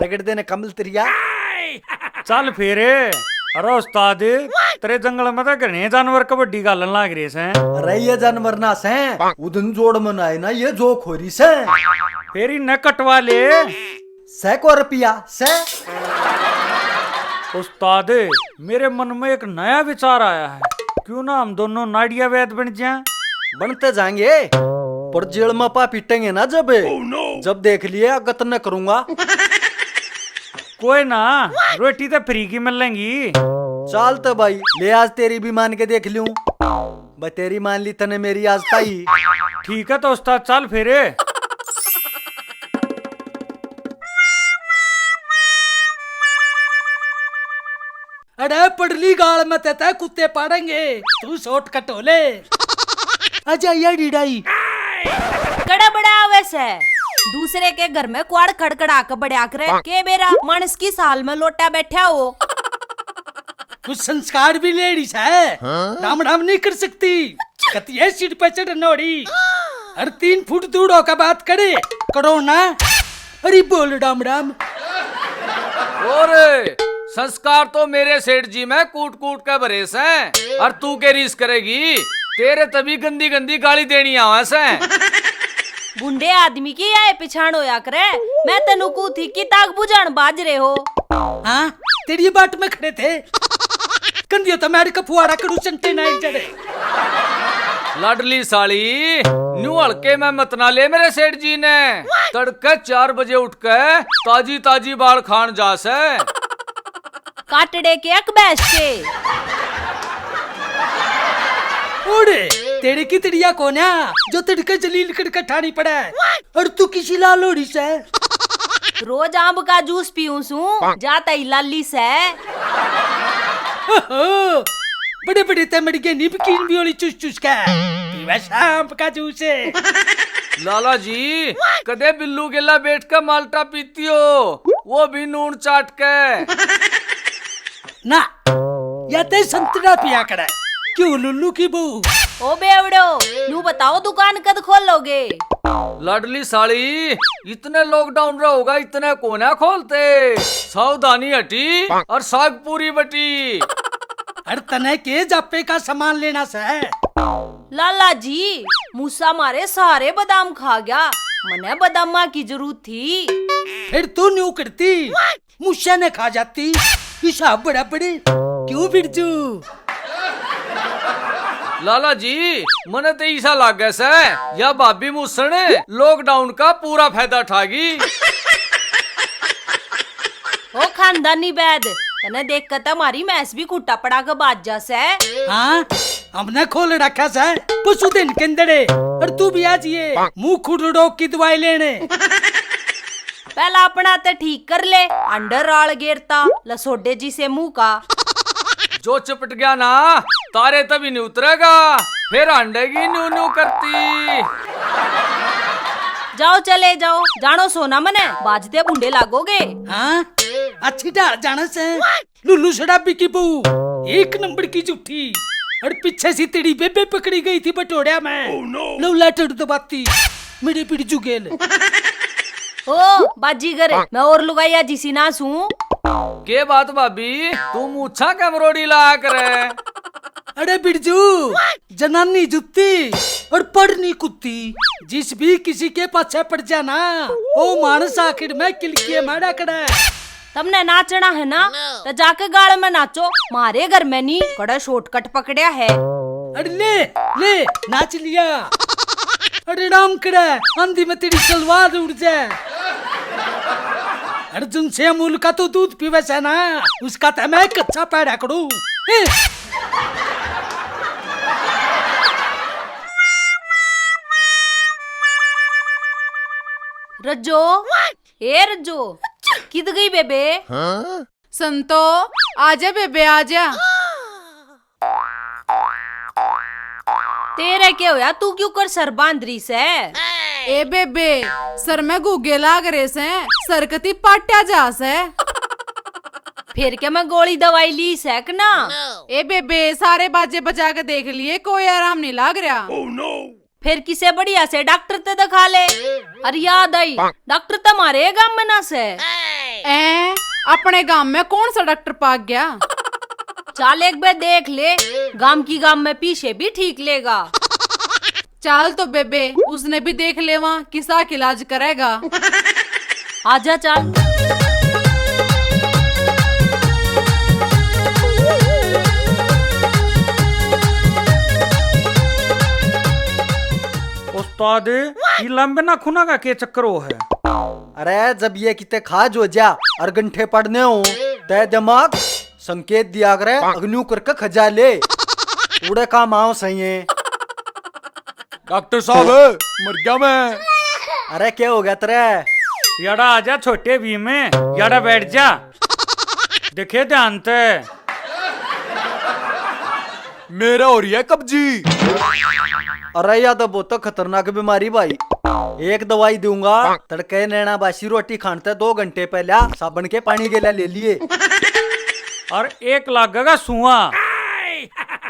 रगड़ देने कमल तेरिया। चल फेरे। अरे उस्ताद तेरे जंगल में तो घने जानवर कबड्डी गालन लाग रहे से। अरे ये जानवर ना से उदन जोड़ मन आए ना ये जो खोरी से फिर इन्हें कटवा ले। 100 रुपया से। उस्ताद मेरे मन में एक नया विचार आया है, क्यों ना हम दोनों नाड़िया वैद बन जाएं? बनते जाएंगे पर जेल में पा पीटेंगे ना जब जब देख लिए अगत न करूंगा। कोई ना, रोटी तो फ्री की मिलेंगी। चल तो भाई ले आज तेरी भी मान के देख लूं। बस तेरी मान ली तने मेरी आज ताई। ठीक है तो उस्ताद चल फेरे। अरे पड़ली गाल में तेता कुत्ते पाड़ेंगे, तू शॉर्टकट हो ले। अच्छा ये डीडाई कड़ा बड़ा वैसे दूसरे के घर में क्वाड़ खड़खड़ा के बड़ा करे के बेरा मानस की साल में लोटा बैठा हो। कुछ संस्कार भी लेडीज है, राम राम नहीं कर सकती, कतिये सीट पे चढ़ नोड़ी। हर 3 फुट दूर होकर बात करे करो ना। अरे बोल राम राम। और संस्कार तो मेरे सेठ जी में कूट कूट के भरेस हैं, और तू के रीस करेगी, तेरे तभी गंदी गंदी गाली देनी आवास है। बुंडे आदमी की आए पिछाड़ होया करे, मैं तेनू को थी कि ताक बुझान बाज रहे हो। हाँ तेरी बाट में खड़े थे, कंधियो तो मेरे का फुआरा करू चंटे नहीं चढ़े। लाडली साली न्यू हल्के में मत ना ले मेरे सेठ जी ने, तड़के 4 बजे उठ के ताजी ताजी बाल खान जा से। काटड़े के अक बैस के ओड़े तेरे की तिड़िया कौन है जो तिड़के जलील करके ठानी पड़ा है, और तू किसी लालोड़ी से रोज आम का जूस पीऊं सू जाता ही लाली से। बड़े बड़े तमड़ के निपकीन भी होली चूस चूस का पीवा शाम का जूस है। लाला जी कदे बिल्लू गेला बैठ कर माल्टा पीती हो, वो भी नून चाट के ना या ते संतरा पिया करे क्यों लुल्लू की बहू। ओ बेवड़ो नू बताओ दुकान कद खोलोगे। लाडली साली इतने लॉकडाउन रहोगा, इतने कोना खोलते, सावधानी हटी और साग पूरी बटी। हर तने के जापे का सामान लेना से। लाला जी मूसा मारे सारे बादाम खा गया, मने बादामा की जरूरत थी। फिर तू न्यू करती, मूसा ने खा जाती, हिसाब बड़ा बड़े क्यों बिरजू। लाला जी मने तो ऐसा लग गया से या भाभी मूसण लॉकडाउन का पूरा फायदा उठागी। ओ खानदानी बैद तने देख कर हमारी मैस भी कुटा पड़ा के बाज जा से। हाँ हमने खोल रखा से पशु दिन के अंदर, और तू भी आज ये मुंह खुड़ो की दवाई लेने। पहला अपना ते ठीक कर ले, अंडर राल गेरता लसोडे जी से मुंह का। जो चिपट गया ना तारे तभी नहीं उतरेगा, फिर अंडेगी न्यू न्यू करती। जाओ चले जाओ, जानो सोना मने बाजते बुंडे लागोगे। हाँ अच्छी डाल जाना से लुल्लू शराबी की बहू 1 नंबर की झूठी, और पीछे से तेरी बेबे पकड़ी गई थी बटोड़िया में। लौला टड़ दबाती मेरे पीड़ जुगेल। ओ बाजीगर मैं और लुगाइया जिसी ना सू। के बात भाभी तू मूछा कमरोड़ी ला करे। अरे बिरजू जनानी जुत्ती और पढ़नी कुत्ती, जिस भी किसी के पाछे पड़ जाना वो मानस आखिर में किलकिए मारा करे। तुमने नाचना है ना तो जाके गाड़ में नाचो, मारे घर में नहीं कड़ा शॉर्टकट पकड़या है। अरे ले ले नाच लिया। अरे राम करे आंधी में तेरी सलवार उड़ जाए। अर्जुन से अमूल का तो दूध पीवे से ना, उसका तो मैं कच्चा पैदा करूं। रज्जो ए रज्जो किध गई बेबे। संतो आजा बेबे आजा। तेरे क्या होया, तू क्यों कर सर बांधरी से। ए बेबे सर में घुगे लाग रहे से, सरकती पाट्या जा से। फिर क्या मैं गोली दवाई ली सक ना। ए बेबे सारे बाजे बजा के देख लिए, कोई आराम नहीं लाग रहा। फिर किसे बढ़िया से डॉक्टर ते दिखा ले। अरे याद आई डॉक्टर तुम्हारे गांव में ना से। अपने गांव में कौन सा डॉक्टर पाक गया? चल एक बार देख ले, गाम की गाम में पीछे भी ठीक लेगा। चाल तो बेबे, उसने भी देख ले वहाँ किसा का इलाज करेगा। आजा चल। उस्ताद ये लंबे ना खुना का के चक्कर हो है? अरे जब ये किते खाज हो जा और गंठे पड़ने हो तय दिमाग संकेत दिया करे अग्निू करके खजा ले उड़े काम आओ सही है। डॉक्टर साहब मर गया मैं। अरे क्या हो गया तेरे? याड़ा आजा छोटे भी में, याड़ा बैठ जा, देखे ध्यान से। मेरा हो रही है कब्जी। अरे या तो बहुत खतरनाक बीमारी भाई। एक दवाई दूंगा, तड़के नैना बासी रोटी खानते 2 घंटे पहले साबन के पानी गेला ले लिए। और 1 लगेगा सुआ,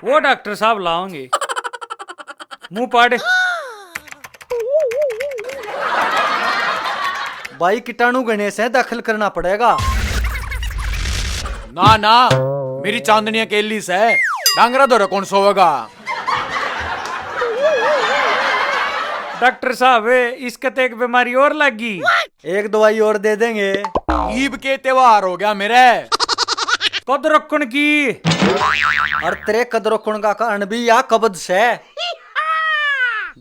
वो डॉक्टर साहब लाओगे। मुंह पाड़े। भाई कीटाणु गणेश है, दाखिल करना पड़ेगा। ना ना मेरी चांदनी अकेली से डांगरा दौरा कौन सोएगा। डॉक्टर साहब इसके तो एक बीमारी और लगी। एक दवाई और दे देंगे। ईद के त्योहार हो गया मेरे। कद रखन की और तेरे कदरों कुण का कारण भी या कब्ज से।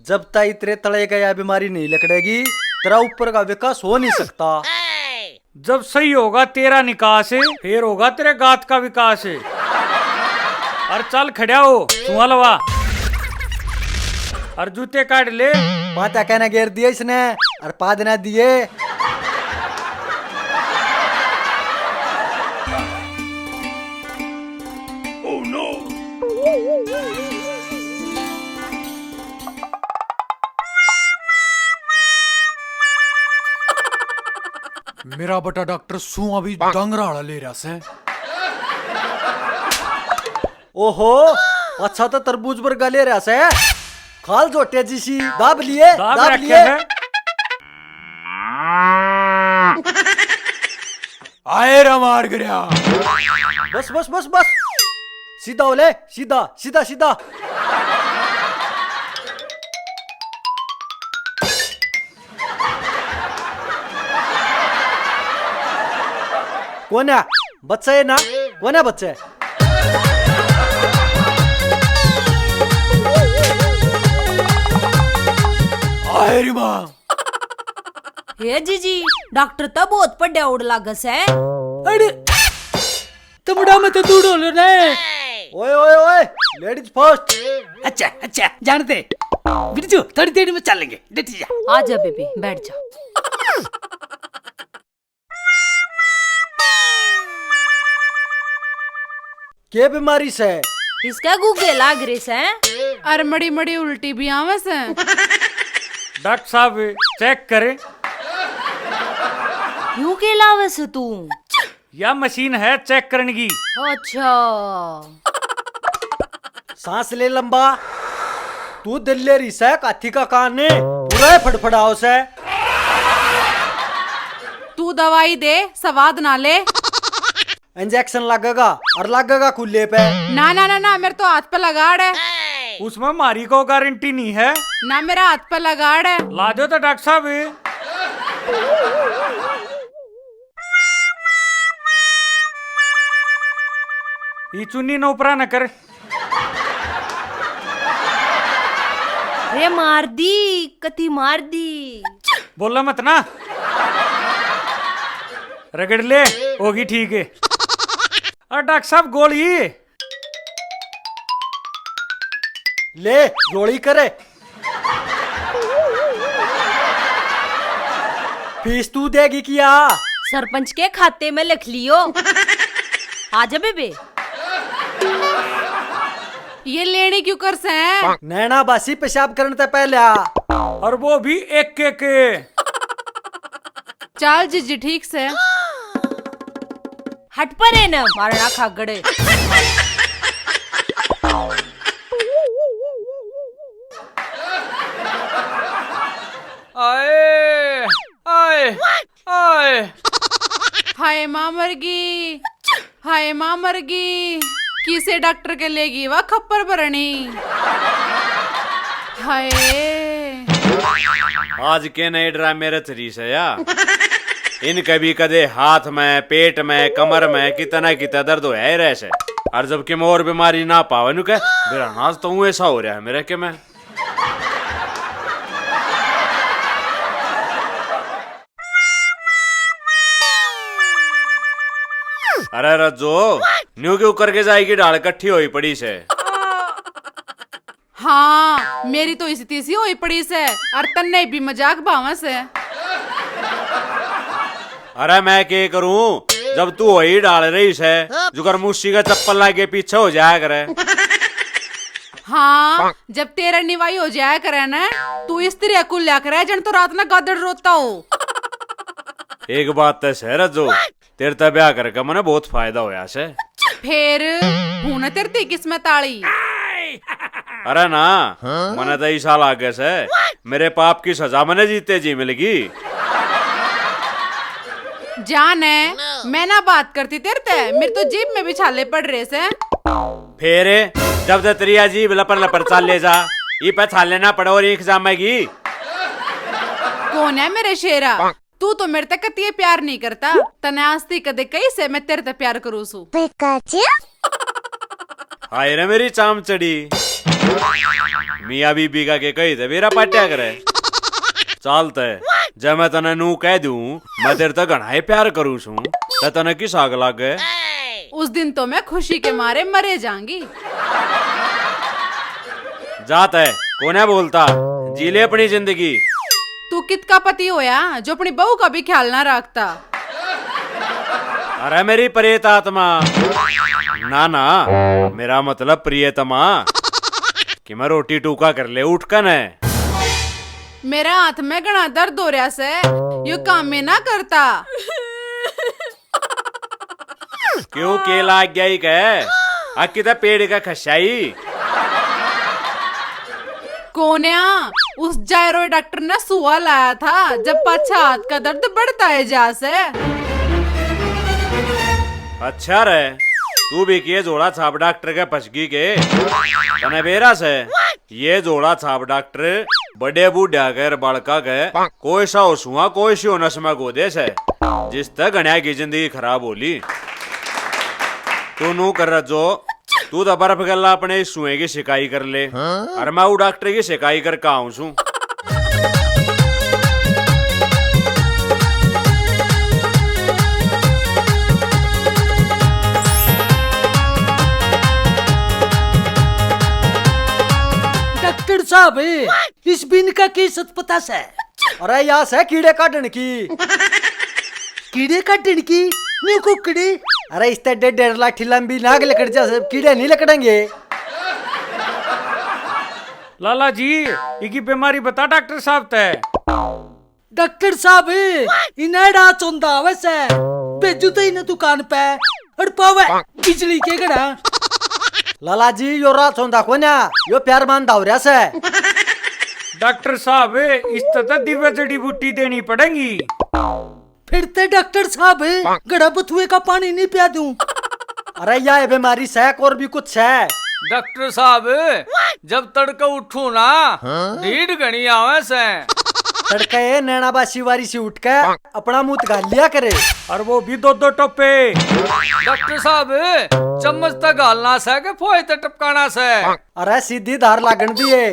जब तक तेरे तले का यह बीमारी नहीं लकड़ेगी तेरा ऊपर का विकास हो नहीं सकता। जब सही होगा तेरा निकास है, फिर होगा तेरे गात का विकास है। और चल खड़ा हो सुलवा और जूते काट ले। पाता कहना घेर दिए इसने और पा देना दिए। मेरा बटा डॉक्टर सू अभी डांगरा ले रहा से। ओहो अच्छा तो तरबूज पर गले रहा से। खाल जोटे जी सी दाब लिए दाब दाब रखे लिए। है। आए रा मार गया। बस बस बस बस सीधा ओले सीधा सीधा सीधा। कौन है बच्चा है ना? कौन है बच्चा? आए री माँ। हे जीजी, डॉक्टर तो बहुत पड्या उड़ लागस है। अरे तमड़ा में तो दूड़ो लो ने। ओए ओए ओए लेडीज फर्स्ट। अच्छा अच्छा जानते बिरजू थोड़ी देर में चलेंगे, डटी जा। आजा बेबी बैठ जा। के बीमारी से? इसका गूगे लाग रही से। और मड़ी मड़ी उल्टी भी आवे से। डॉक्टर साहब चेक करे। यूं के लावे से तू? या मशीन है चेक करने की। अच्छा सांस ले लंबा। तू दिल्ली रही से काथी का कान ने पूरा फड़फड़ाओ से। तू दवाई दे, स्वाद ना ले। इंजेक्शन लगेगा और लगेगा खुले पे। ना ना ना ना, मेरे तो हाथ पे लगाड़ है। उसमें मारी को गारंटी नहीं है। ना मेरा हाथ पे लगाड़ है। ला दो तो डॉक्टर साहब। ये चुन्नी न ऊपरा न कर। रे मार दी, कती मार दी। बोला मत ना। रगड़ ले होगी ठीक है। और डॉक्टर साहब गोली ले गोली करे। फीस तू देगी क्या? सरपंच के खाते में लिख लियो। आजा बेबे। ये लेनी क्यों कर से हैं? नैना बासी पेशाब करने से पहले आ। और वो भी एक के। चल जीजी ठीक से। हट पर है न मारना खागड़े। आए आए आए। हाय माँ मरगी, हाय माँ मरगी, किसे डॉक्टर के लेगी वह खप्पर भरनी। हाय आज के नए ड्रामे रच रही से या इन कभी कदे हाथ में, पेट में, कमर में कितना कितना दर्द होया ही रहे से। और जब के मैं और बीमारी ना पावे नु के मेरा नाज तो ऐसा हो रहा है मेरे के मैं। अरे रज्जो न्यू क्यों करके जाएगी डाल इकट्ठी हुई पड़ी से। हाँ मेरी तो स्थिति सी हुई पड़ी से और तन्ने भी मजाक भावा से। अरे मैं क्या करूं जब तू वही डाल रही से जुगर मुस्सी का चप्पल लाके पीछे हो जाया करे। हाँ जब तेरा निवाई हो जाया करे ना तू स्त्री अकुल लिया करे जन तो रात में गदड़ रोता हो। एक बात तो है जो तेरे तब ब्याह करके मने बहुत फायदा होया से। फिर हूं तेरे ती किस्मत ताली। अरे ना मने तो साल आगे से मेरे पाप की सजा मने जीते जी मिलेगी। जान है मैं ना बात करती तेरे ते मेरे तो जीप में भी छाले पड़ रहे से। फिर जब तक तेरी अजीब लपर लपर चाल ले जा ये पे छाले ना पड़ो और एक जामेगी। कौन है मेरे शेरा, तू तो मेरे तक कतिये प्यार नहीं करता। तने आस्ती कदे कई से मैं तेरे ते प्यार करूँ सू। हाय रे मेरी चाम चढ़ी मियाँ बीबी का के कही थे मेरा पाट्या करे चालते जब मैं तने नू कह दूं मैं तेरे तक घना ही प्यार करूँ छू तो तने किस आग लग गए। उस दिन तो मैं खुशी के मारे मरे जाऊंगी। जात है कौन है बोलता जी ले अपनी जिंदगी। तू कित का पति होया जो अपनी बहू का भी ख्याल ना रखता। अरे मेरी प्रेत आत्मा ना ना मेरा मतलब प्रियतमा कि मैं रोटी टूका कर ले उठ कर है। मेरा हाथ में घना दर्द हो रहा से यो काम में ना करता। क्यों केला गया ही कह आखी तो पेड़ का खसाई। कोन्या उस जायरो डॉक्टर ने सुआ लाया था जब पाछा हाथ का दर्द बढ़ता है जा से। अच्छा रे तू भी किए जोड़ा छाप डॉक्टर के पछगी के तने बेरा से ये जोड़ा छाप डॉक्टर बड़े बूढ़ा के बालका के कोई सा सुआ कोई सी नस में गोदे से जिस तक गणिया की जिंदगी खराब होली। तू नू कर जो तू तो बर्फ गला अपने इस सुए की शिकाई कर ले और मैं वो डॉक्टर की शिकाई कर का आऊं छू। डॉक्टर साहब इस बिन का की सत पता से। अरे यहाँ से कीड़े काटने की कीड़े काटने की न्यू कुकड़ी। अरे इस 1.5 लाठी लंबी नाग लकड़ जैसे कीड़े नहीं लकड़ेंगे। लाला जी इकी बीमारी बता डॉक्टर साहब तय। डॉक्टर साहब इन्हें रात चौंदा वैसे भेजू तो इन्हें दुकान पे और पावे बिजली के गड़ा। लाला जी यो रात सोंदा को ना यो प्यार मान दावरिया से। डॉक्टर साहब इस तरह दिव्य जड़ी बूटी देनी पड़ेगी। फिर ते डॉक्टर साहब गड़ा बथुए का पानी नहीं पिया दूं। अरे यह बीमारी सैक और भी कुछ है। डॉक्टर साहब जब तड़का उठू ना ढीठ घनी आवे से। तड़के नैनाबासी वारी से उठ के अपना मुंह गाल लिया करे और वो भी 2-2 टोपे। डॉक्टर साहब चम्मच तक गालना से के फोए तक टपकाना से। अरे सीधी धार लागन दिए।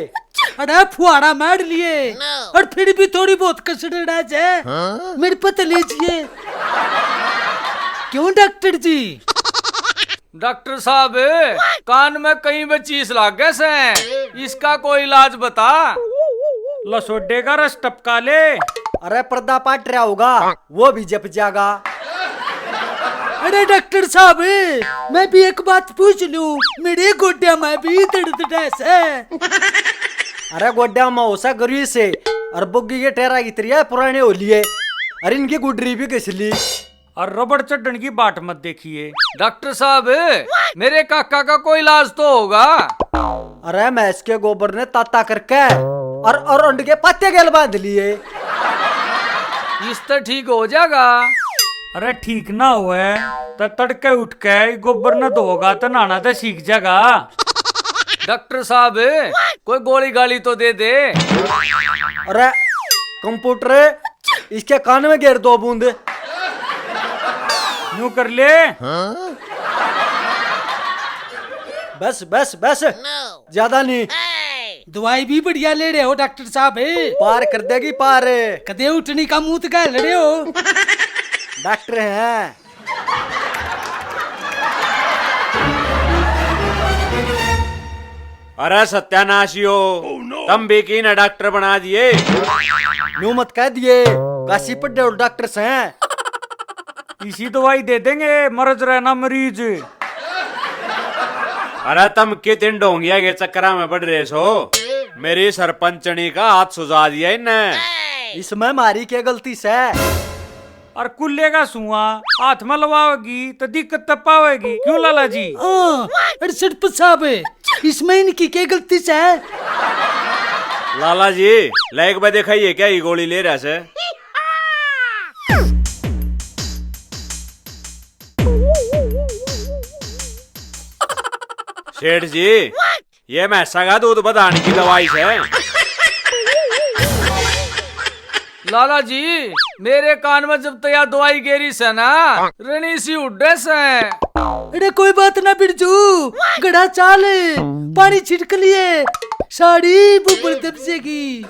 अरे फुहारा मार लिए और फिर भी थोड़ी बहुत कसरड़ा जाए मेरे पता लीजिए। क्यों डॉक्टर जी? डॉक्टर साहब कान में कहीं भी चीज लाग गए से इसका कोई इलाज बता। लसोडे का रस टपका ले। अरे पर्दा पाट रहा होगा वो भी जप जाएगा। अरे डॉक्टर साहब मैं भी एक बात पूछ लूं मेरे गोड्या में भी दर्द है। अरे गोड्या में होसा गरी से और बुग्गी के टेरा इतरिया पुराने हो लिए और इनकी गुडरी भी घिसली और रबड़ चढ़ने की बाट मत देखिए। डॉक्टर साहब मेरे काका का कोई इलाज तो होगा। अरे मैं इसके गोबर ने ताता करके और उंड के पत्ते गेल बांध लिए। इस तो ठीक हो जाएगा। अरे ठीक ना हुए तो तड़के उठ के गोबर न धोगा तो नहाना तो सीख जाएगा। डॉक्टर साहब कोई गोली गाली तो दे दे। अरे कंप्यूटर इसके कान में घेर दो बूंद। यूं कर ले। बस बस बस ज्यादा नहीं। दवाई भी बढ़िया ले रहे हो डॉक्टर साहब। पार कर देगी पार। कदे उठनी का मुंह तक ले रहे हो। डॉक्टर हैं। अरे सत्यानाशियो, तुम भी की ना डॉक्टर बना दिए। न्यू मत कह दिए, काशी पड्डे और डॉक्टर्स हैं। इसी दवाई दे देंगे, मरज रहना मरीज। अरे तुम कितने डोंगिया के चक्करा में बढ़ रहे सो। मेरी सरपंचनी का हाथ सुझा दिया इन्हें। इसमें हमारी क्या गलती से? और कुल्ले का सुआ हाथ में लवाओगी तो दिक्कत तब पावेगी, क्यों लाला जी? अरे सरपंच साहब, इसमें इनकी क्या गलती से है? लाला जी लाइक में दिखाइए क्या ये गोली ले रहा से। सेठ जी ये मैसा का दूध बढ़ाने की दवाई है। लाला जी मेरे कान में जब तक दवाई गेरी से ना रणी सी उड्डे से। अरे कोई बात ना बिरजू, गड़ा चाल पानी छिड़क लिए साड़ी बुबल दबसेगी।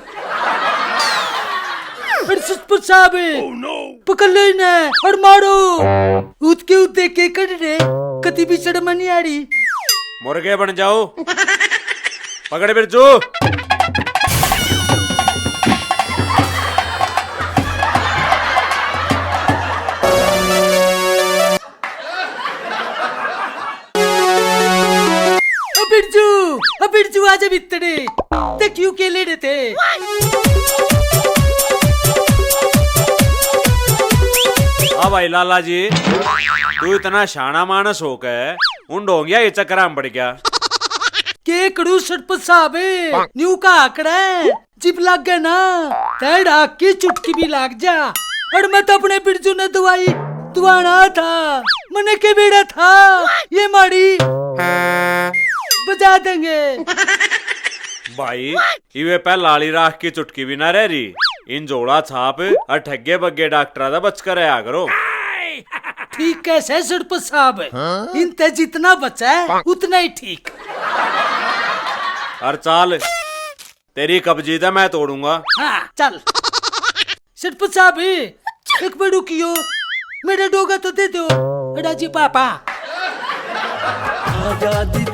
अरे सरपंच साहब पकड़ लो इन्हें और मारो। उठ के उठ के कर रे, कति भी शर्म नहीं आ रही। मुर्गे बन जाओ। पकड़ बिरजू। बिरजू आजा भीतरे, ते क्यों के ले रहे थे? हाँ भाई लाला जी, तू इतना शाना मानस हो के उन डोंगिया ये चक्करा में पड़ गया। के करू सरपंच साहब, न्यू का आंकड़ा है, जिप लग गया ना तेड़ आग की चुटकी भी लाग जा। और मैं तो अपने बिरजू ने दवाई दुआना था, मने के बेड़ा था ये मारी बजा देंगे। भाई इवे पे लाली राख की चुटकी भी ना रह रही। इन जोड़ा छाप और ठग्गे बग्गे डॉक्टर दा बच कर आया करो। ठीक कैसे सरपंच साहब, इनते जितना बचा है उतना ही ठीक। और चाल तेरी कब्जी तो मैं तोड़ूंगा। हाँ चल। सरपंच साहब एक बड़ू कियो, मेरा डोगा तो दे दो। राजी पापा आजादी